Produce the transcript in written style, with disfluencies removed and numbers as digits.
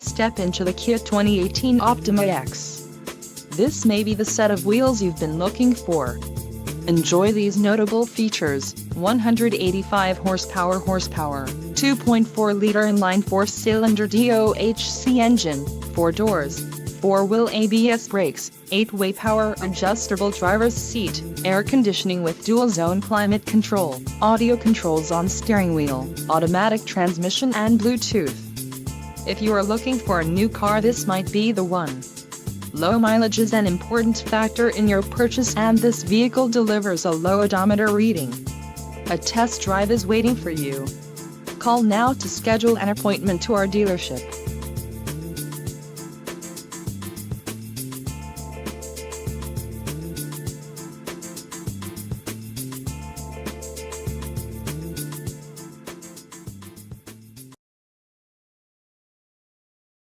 Step into the Kia 2018 Optima EX. This may be the set of wheels you've been looking for. Enjoy these notable features: 185 horsepower, 2.4-liter inline 4-cylinder DOHC engine, 4 doors, 4-wheel ABS brakes, 8-way power adjustable driver's seat, air conditioning with dual-zone climate control, audio controls on steering wheel, automatic transmission and Bluetooth. If you are looking for a new car, this might be the one. Low mileage is an important factor in your purchase, and this vehicle delivers a low odometer reading. A test drive is waiting for you. Call now to schedule an appointment to our dealership.